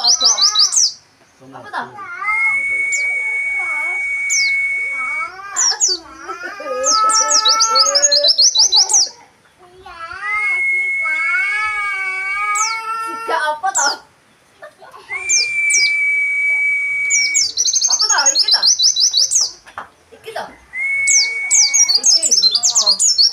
apa? Apa dah? Sika apa tau? Apa tau? Iki tau? Iki tau? Iki.